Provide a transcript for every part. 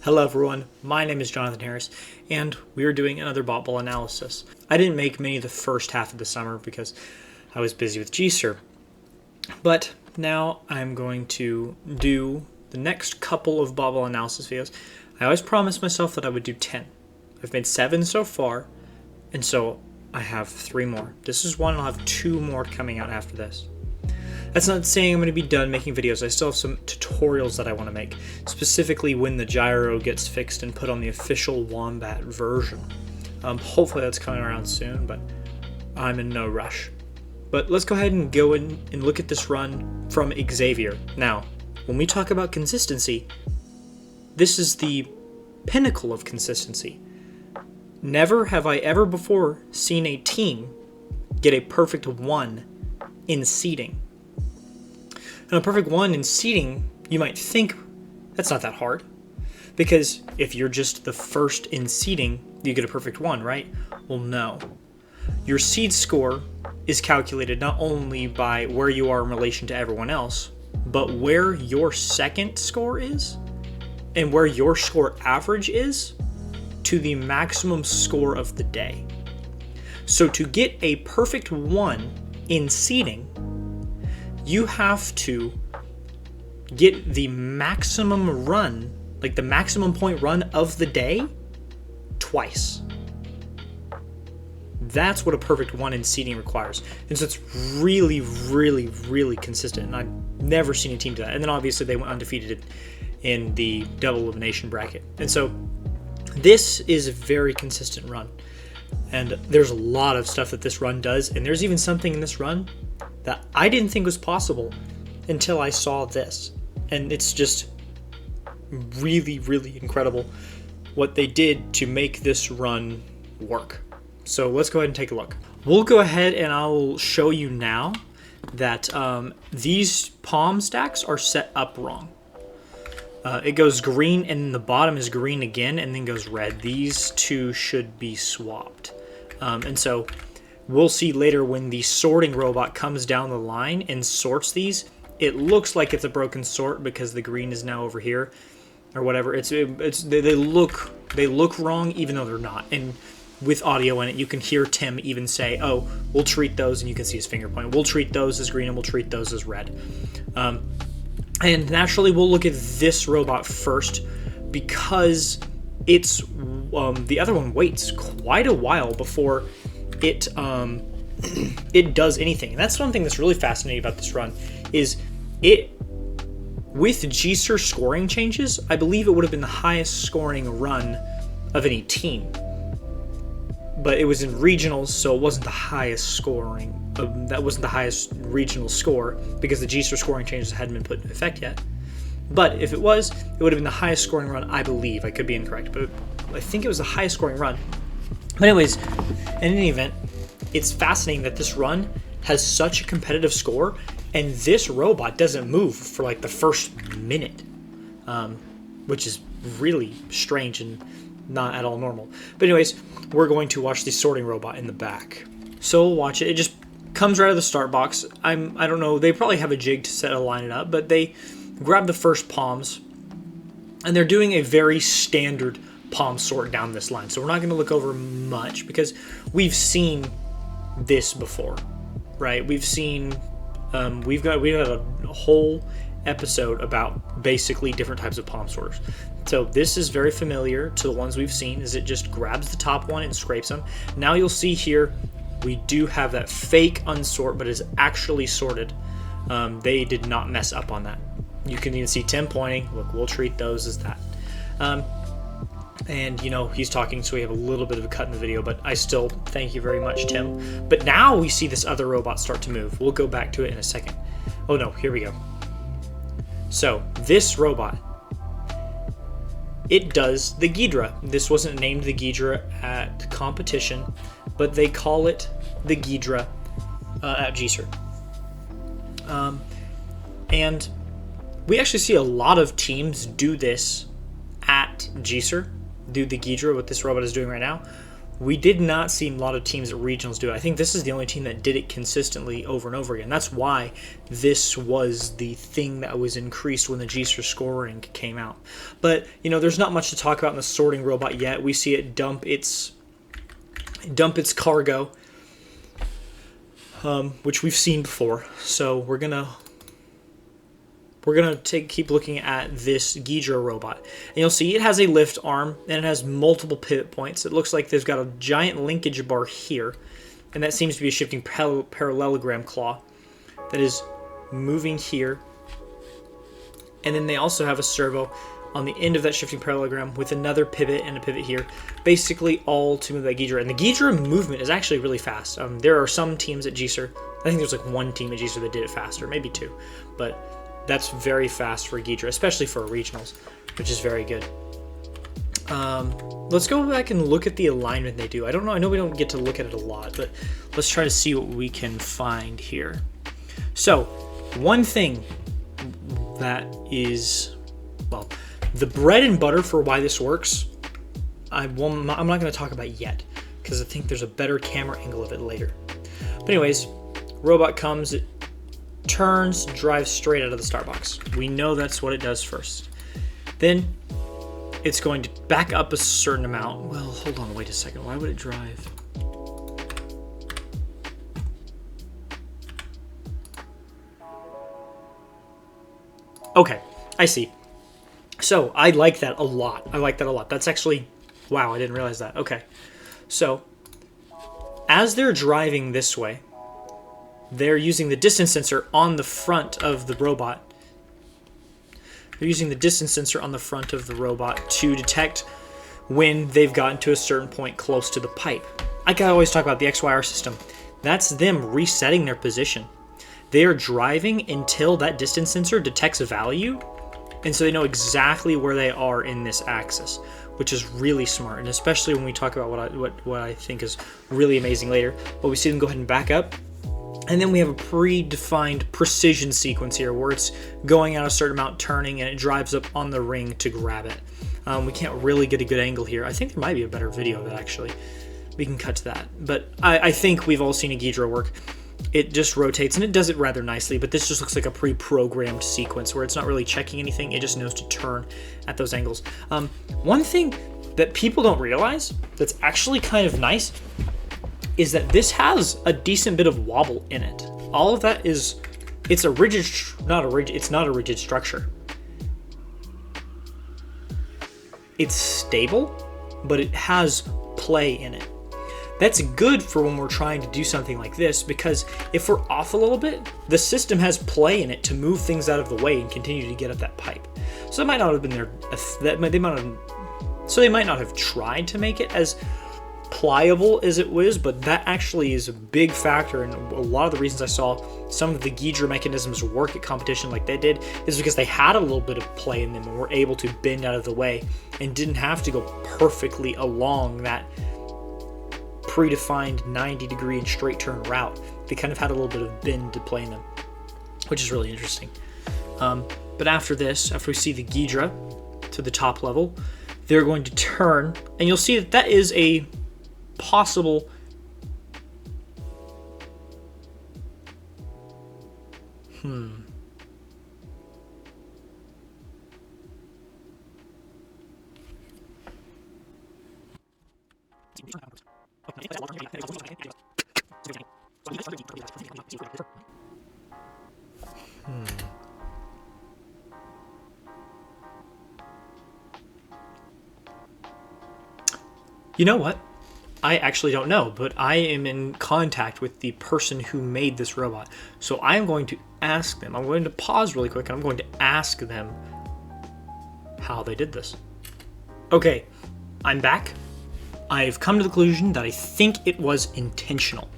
Hello everyone, my name is Jonathan Harris, and we are doing another Botball Analysis. I didn't make many the first half of the summer because I was busy with GSER, but now I'm going to do the next couple of Botball Analysis videos. I always promised myself that I would do 10. I've made 7 so far, and so I have 3 more. This is one, I'll have 2 more coming out after this. That's not saying I'm going to be done making videos. I still have some tutorials that I want to make, specifically when the gyro gets fixed and put on the official Wombat version. Hopefully that's coming around soon, but I'm in no rush. But let's go ahead and go in and look at this run from Xavier. Now, when we talk about consistency, this is the pinnacle of consistency. Never have I ever before seen a team get a perfect 1 in seeding. And a perfect 1 in seeding, you might think that's not that hard. Because if you're just the first in seeding, you get a perfect 1, right? Well, no. Your seed score is calculated not only by where you are in relation to everyone else, but where your second score is, and where your score average is to the maximum score of the day. So to get a perfect 1 in seeding, you have to get the maximum run, like the maximum point run of the day, twice. That's what a perfect 1 in seeding requires. And so it's really, really, really consistent. And I've never seen a team do that. And then obviously they went undefeated in the double elimination bracket. And so this is a very consistent run. And there's a lot of stuff that this run does. And there's even something in this run that I didn't think was possible until I saw this. And it's just really, really incredible what they did to make this run work. So let's go ahead and take a look. We'll go ahead and I'll show you now that these palm stacks are set up wrong. It goes green and the bottom is green again and then goes red. These two should be swapped. And so we'll see later when the sorting robot comes down the line and sorts these, it looks like it's a broken sort because the green is now over here or whatever. They look wrong even though they're not. And with audio in it, you can hear Tim even say, "Oh, we'll treat those," and you can see his finger point. "We'll treat those as green and we'll treat those as red." And naturally, we'll look at this robot first because it's the other one waits quite a while before it it does anything. And that's one thing that's really fascinating about this run is it with GSER scoring changes, I believe it would have been the highest scoring run of any team. But it was in regionals, so it wasn't the highest scoring. That wasn't the highest regional score because the GSER scoring changes hadn't been put into effect yet. But if it was, it would have been the highest scoring run, I believe. I could be incorrect, but I think it was the highest scoring run. But anyways, in any event, it's fascinating that this run has such a competitive score, and this robot doesn't move for like the first minute, which is really strange and not at all normal. But anyways, we're going to watch the sorting robot in the back. So we'll watch it. It just comes right out of the start box. I don't know. They probably have a jig to line it up, but they grab the first palms, and they're doing a very standard palm sort down this line. So we're not going to look over much because we've seen this before, right? We've seen we've had a whole episode about basically different types of palm sorters. So this is very familiar to the ones we've seen, is it just grabs the top one and scrapes them. Now you'll see here we do have that fake unsort, but is actually sorted. They did not mess up on that. You can even see Tim pointing, look, we'll treat those as that. And, you know, he's talking, so we have a little bit of a cut in the video, but I still thank you very much, Tim. But now we see this other robot start to move. We'll go back to it in a second. Oh, no, here we go. So, this robot, it does the Ghidra. This wasn't named the Ghidra at competition, but they call it the Ghidra at GSER. And we actually see a lot of teams do this at GSER, do the Ghidra, what this robot is doing right now. we did not see a lot of teams at regionals do it. I think this is the only team that did it consistently over and over again. That's why this was the thing that was increased when the G-Star scoring came out. But, you know, there's not much to talk about in the sorting robot yet. We see it dump its cargo, which we've seen before. So we're gonna keep looking at this Ghidra robot. And you'll see it has a lift arm, and it has multiple pivot points. It looks like there's got a giant linkage bar here, and that seems to be a shifting parallelogram claw that is moving here. And then they also have a servo on the end of that shifting parallelogram with another pivot and a pivot here, basically all to move that Ghidra. And the Ghidra movement is actually really fast. There are some teams at G-Star, I think there's like one team at G-Star that did it faster, maybe two, but that's very fast for Ghidra, especially for regionals, which is very good. Let's go back and look at the alignment they do. I don't know. I know we don't get to look at it a lot, but let's try to see what we can find here. So, one thing that is, well, the bread and butter for why this works, I'm not going to talk about yet, because I think there's a better camera angle of it later. But anyways, robot comes, it turns, drives straight out of the start box. We know that's what it does first. Then it's going to back up a certain amount. Well, hold on, wait a second. Why would it drive? Okay, I see. So I like that a lot. I like that a lot. That's actually, wow, I didn't realize that. Okay, so as they're driving this way, they're using the distance sensor on the front of the robot. They're using the distance sensor on the front of the robot to detect when they've gotten to a certain point close to the pipe. I can always talk about the XYR system. That's them resetting their position. They are driving until that distance sensor detects a value, and so they know exactly where they are in this axis, which is really smart, and especially when we talk about what I think is really amazing later. But we see them go ahead and back up. And then we have a predefined precision sequence here where it's going out a certain amount, turning, and it drives up on the ring to grab it. We can't really get a good angle here. I think there might be a better video of it, actually. We can cut to that. But I think we've all seen a Ghidra work. It just rotates, and it does it rather nicely, but this just looks like a pre-programmed sequence where it's not really checking anything. It just knows to turn at those angles. One thing that people don't realize that's actually kind of nice is that this has a decent bit of wobble in it. All of that is, it's not a rigid structure. It's stable, but it has play in it. That's good for when we're trying to do something like this, because if we're off a little bit, the system has play in it to move things out of the way and continue to get at that pipe. So it might not have been they might not have tried to make it as pliable as it was, but that actually is a big factor, and a lot of the reasons I saw some of the Ghidra mechanisms work at competition like they did is because they had a little bit of play in them and were able to bend out of the way and didn't have to go perfectly along that predefined 90-degree and straight turn route. They kind of had a little bit of bend to play in them, which is really interesting. But after this, after we see the Ghidra to the top level, they're going to turn, and you'll see that is a possible You know what? I actually don't know, but I am in contact with the person who made this robot. So I'm going to ask them. I'm going to pause really quick, and I'm going to ask them how they did this. Okay, I'm back. I've come to the conclusion that I think it was intentional.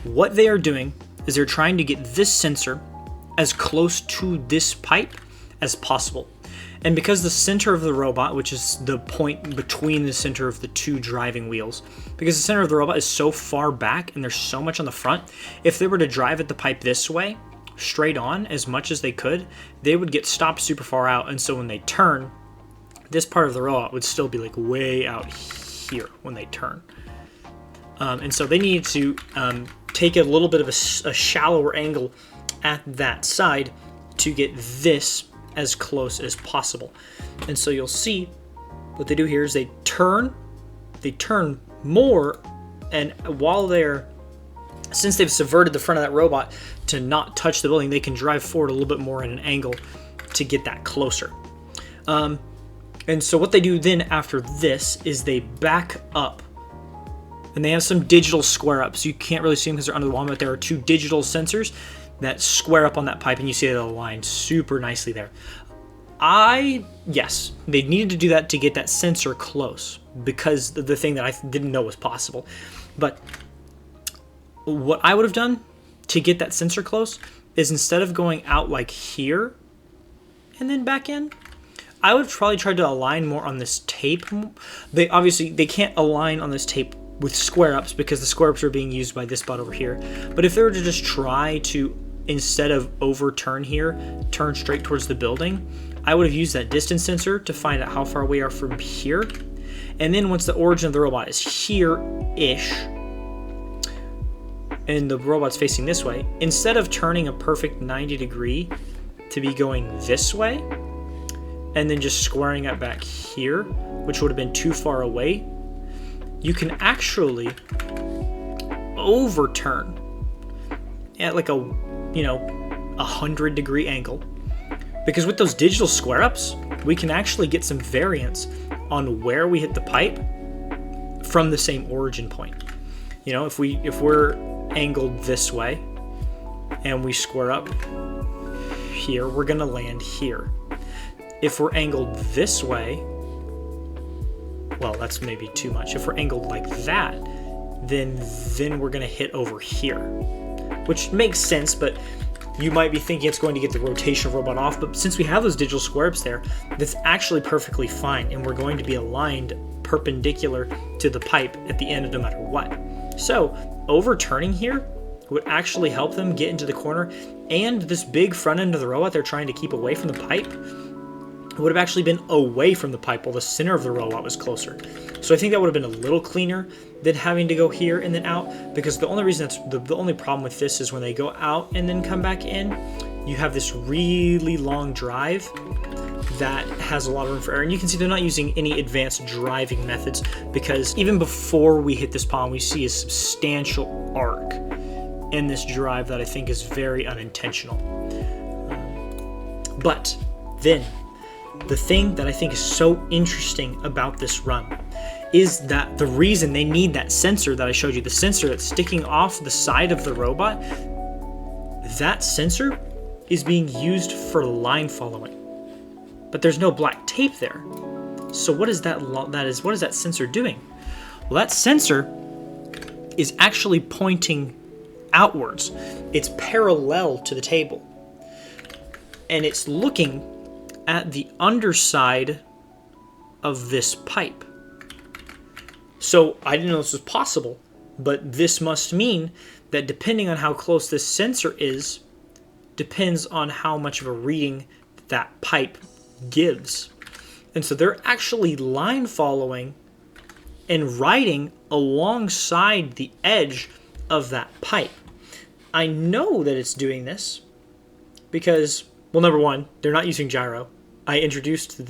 What they are doing is they're trying to get this sensor as close to this pipe as possible. And because the center of the robot, which is the point between the center of the two driving wheels, because the center of the robot is so far back and there's so much on the front, if they were to drive at the pipe this way, straight on as much as they could, they would get stopped super far out. And so when they turn, this part of the robot would still be like way out here when they turn. And so they need to take a little bit of a shallower angle at that side to get this as close as possible. And so you'll see what they do here is they turn more, and while since they've subverted the front of that robot to not touch the building, they can drive forward a little bit more at an angle to get that closer. And so what they do then after this is they back up, and they have some digital square ups. You can't really see them because they're under the wall, but there are 2 digital sensors that square up on that pipe, and you see it aligned super nicely there. Yes, they needed to do that to get that sensor close, because the thing that I didn't know was possible. But what I would have done to get that sensor close is, instead of going out like here and then back in, I would have probably tried to align more on this tape. They can't align on this tape with square ups because the square ups are being used by this bot over here. But if they were to just try to, instead of overturn here, turn straight towards the building, I would have used that distance sensor to find out how far we are from here. And then once the origin of the robot is here-ish, and the robot's facing this way, instead of turning a perfect 90 degree to be going this way, and then just squaring it back here, which would have been too far away, you can actually overturn at like a 100 degree angle. Because with those digital square ups, we can actually get some variance on where we hit the pipe from the same origin point. If we're angled this way and we square up here, we're gonna land here. If we're angled this way, well, that's maybe too much. If we're angled like that, then we're gonna hit over here, which makes sense, but you might be thinking it's going to get the rotation robot off, but since we have those digital square ups there, that's actually perfectly fine, and we're going to be aligned perpendicular to the pipe at the end no matter what. So overturning here would actually help them get into the corner, and this big front end of the robot they're trying to keep away from the pipe would have actually been away from the pipe while the center of the robot was closer. So I think that would have been a little cleaner than having to go here and then out, because the only reason the only problem with this is when they go out and then come back in, you have this really long drive that has a lot of room for error. And you can see they're not using any advanced driving methods, because even before we hit this pond, we see a substantial arc in this drive that I think is very unintentional. But then, the thing that I think is so interesting about this run is that the reason they need that sensor that I showed you, the sensor that's sticking off the side of the robot, that sensor is being used for line following. But there's no black tape there. So what is what is that sensor doing? Well, that sensor is actually pointing outwards. It's parallel to the table. And it's looking at the underside of this pipe. So I didn't know this was possible, but this must mean that depending on how close this sensor is, depends on how much of a reading that pipe gives. And so they're actually line following and riding alongside the edge of that pipe. I know that it's doing this because, well, number one, they're not using gyro. I introduced one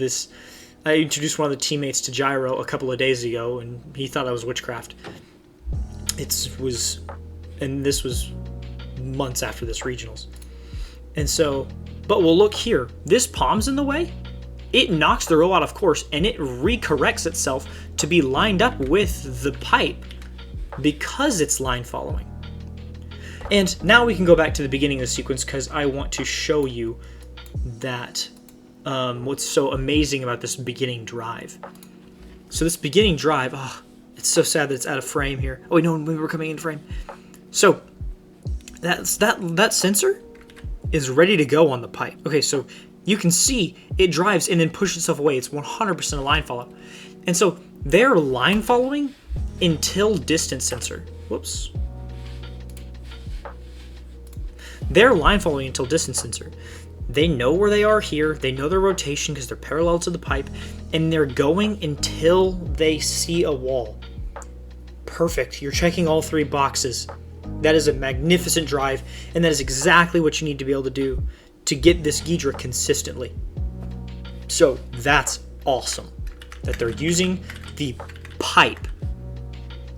of the teammates to gyro a couple of days ago, and he thought that was witchcraft. This was months after this regionals. And so, but we'll look here. This palm's in the way. It knocks the robot off course, and it recorrects itself to be lined up with the pipe because it's line following. And now we can go back to the beginning of the sequence, because I want to show you that what's so amazing about this beginning drive. So this beginning drive, it's so sad that it's out of frame here. Oh wait, no, we were coming in frame. So that sensor is ready to go on the pipe. Okay, so you can see it drives and then pushes itself away. It's 100% a line follow. And so they're line following until distance sensor. Whoops. They're line following until distance sensor. They know where they are here. They know their rotation because they're parallel to the pipe, and they're going until they see a wall. perfect. You're checking all 3 boxes. That is a magnificent drive, and that is exactly what you need to be able to do to get this Ghidra consistently. So that's awesome that they're using the pipe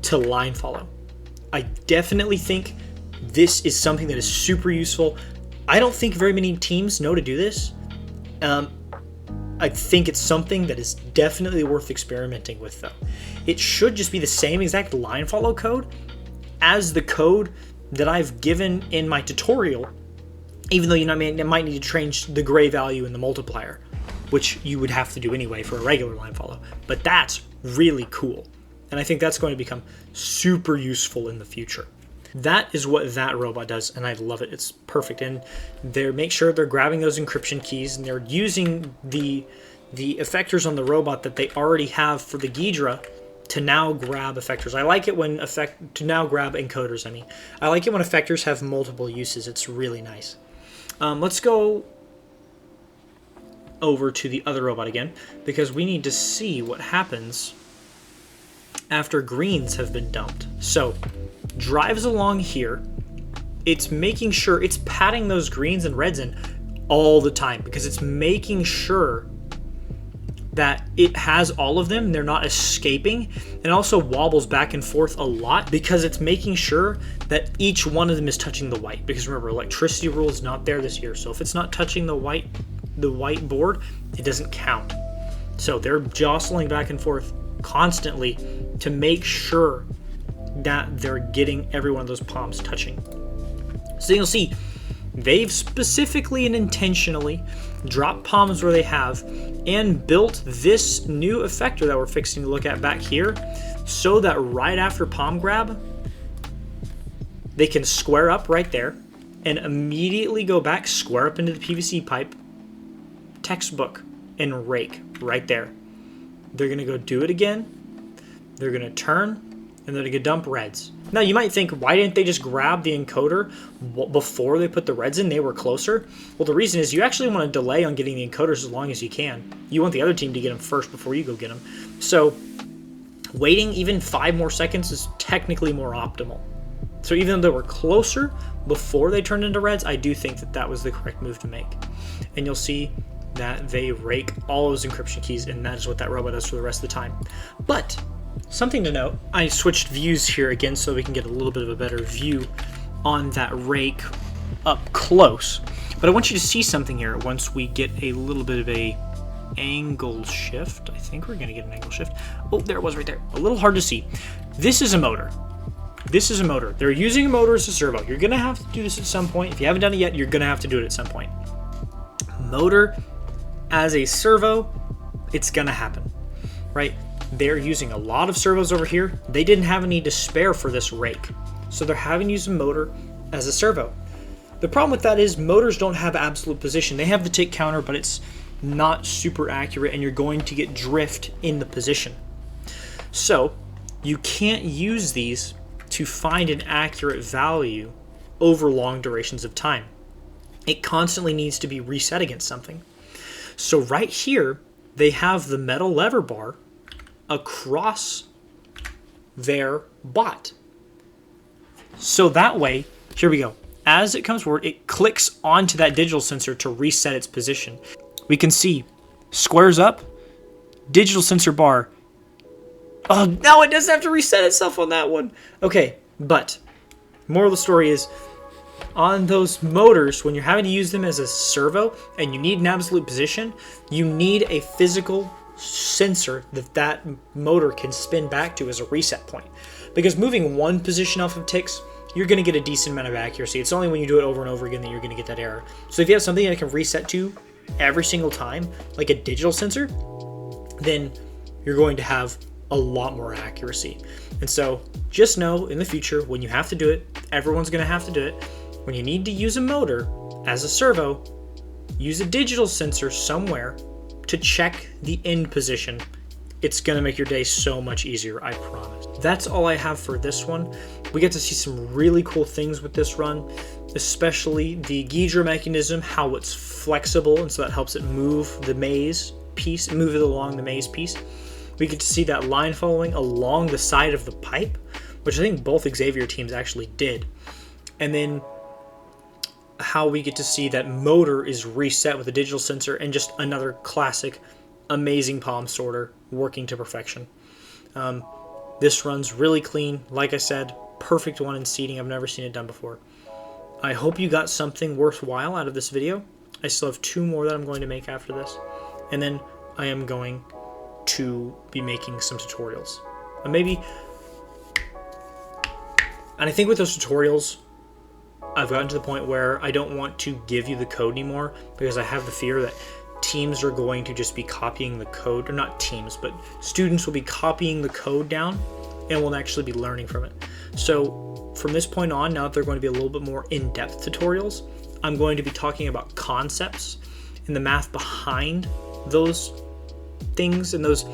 to line follow. I definitely think this is something that is super useful. I don't think very many teams know to do this. I think it's something that is definitely worth experimenting with, though. It should just be the same exact line follow code as the code that I've given in my tutorial, even though you might need to change the gray value in the multiplier, which you would have to do anyway for a regular line follow. But that's really cool, and I think that's going to become super useful in the future. That is what that robot does, and I love it. It's perfect, and they make sure they're grabbing those encryption keys, and they're using the effectors on the robot that they already have for the Ghidra to now grab effectors. I like it when to now grab encoders. I like it when effectors have multiple uses. It's really nice. Let's go over to the other robot again, because we need to see what happens after greens have been dumped. So drives along here. It's making sure it's patting those greens and reds in all the time, because it's making sure that it has all of them, they're not escaping, and also wobbles back and forth a lot because it's making sure that each one of them is touching the white. Because remember, electricity rule is not there this year, so if it's not touching the white board, it doesn't count. So they're jostling back and forth constantly to make sure that they're getting every one of those palms touching. So you'll see they've specifically and intentionally dropped palms where they have and built this new effector that we're fixing to look at back here, so that right after palm grab, they can square up right there and immediately go back, square up into the PVC pipe, textbook, and rake right there. They're going to go do it again. They're going to turn, and they're going to dump reds. Now, you might think, why didn't they just grab the encoder before they put the reds in? They were closer. Well, the reason is you actually want to delay on getting the encoders as long as you can. You want the other team to get them first before you go get them. So waiting even 5 more seconds is technically more optimal. So even though they were closer before they turned into reds, I do think that that was the correct move to make. And you'll see that they rake all those encryption keys, and that is what that robot does for the rest of the time. But something to note, I switched views here again so we can get a little bit of a better view on that rake up close. But I want you to see something here once we get a little bit of a angle shift. I think we're going to get an angle shift. Oh, there it was right there. A little hard to see. This is a motor. This is a motor. They're using a motor as a servo. You're going to have to do this at some point. If you haven't done it yet, you're going to have to do it at some point. Motor as a servo, it's going to happen, right? They're using a lot of servos over here. They didn't have any to spare for this rake, so they're having to use a motor as a servo. The problem with that is motors don't have absolute position. They have the tick counter, but it's not super accurate, and you're going to get drift in the position. So you can't use these to find an accurate value over long durations of time. It constantly needs to be reset against something. So right here, they have the metal lever bar across their bot. So that way, here we go. As it comes forward, it clicks onto that digital sensor to reset its position. We can see squares up, digital sensor bar. Oh, no, it doesn't have to reset itself on that one. Okay, but moral of the story is, on those motors, when you're having to use them as a servo and you need an absolute position, you need a physical sensor that motor can spin back to as a reset point. Because moving one position off of ticks, you're going to get a decent amount of accuracy. It's only when you do it over and over again that you're going to get that error. So if you have something that can reset to every single time, like a digital sensor, then you're going to have a lot more accuracy. And so just know in the future, when you have to do it, everyone's going to have to do it. When you need to use a motor as a servo, use a digital sensor somewhere to check the end position. It's going to make your day so much easier, I promise. That's all I have for this one. We get to see some really cool things with this run, especially the Ghidra mechanism, how it's flexible, and so that helps it move the maze piece, move it along the maze piece. We get to see that line following along the side of the pipe, which I think both Xavier teams actually did. And then how we get to see that motor is reset with a digital sensor, and just another classic, amazing palm sorter working to perfection. This runs really clean. Like I said, perfect one in seating. I've never seen it done before. I hope you got something worthwhile out of this video. I still have 2 more that I'm going to make after this. And then I am going to be making some tutorials. And I think with those tutorials, I've gotten to the point where I don't want to give you the code anymore, because I have the fear that teams are going to just be copying the code, or not teams, but students will be copying the code down and will actually be learning from it. So from this point on, now that they're going to be a little bit more in-depth tutorials, I'm going to be talking about concepts and the math behind those things and those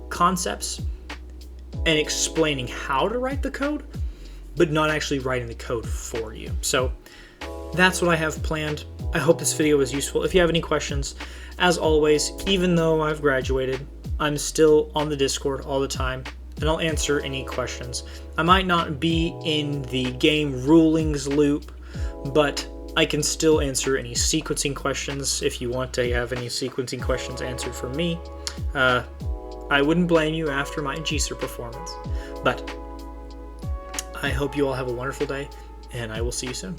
concepts, and explaining how to write the code, but not actually writing the code for you. So that's what I have planned. I hope this video was useful. If you have any questions, as always, even though I've graduated, I'm still on the Discord all the time, and I'll answer any questions. I might not be in the game rulings loop, but I can still answer any sequencing questions if you want to have any sequencing questions answered from me. I wouldn't blame you after my GSER performance, but I hope you all have a wonderful day, and I will see you soon.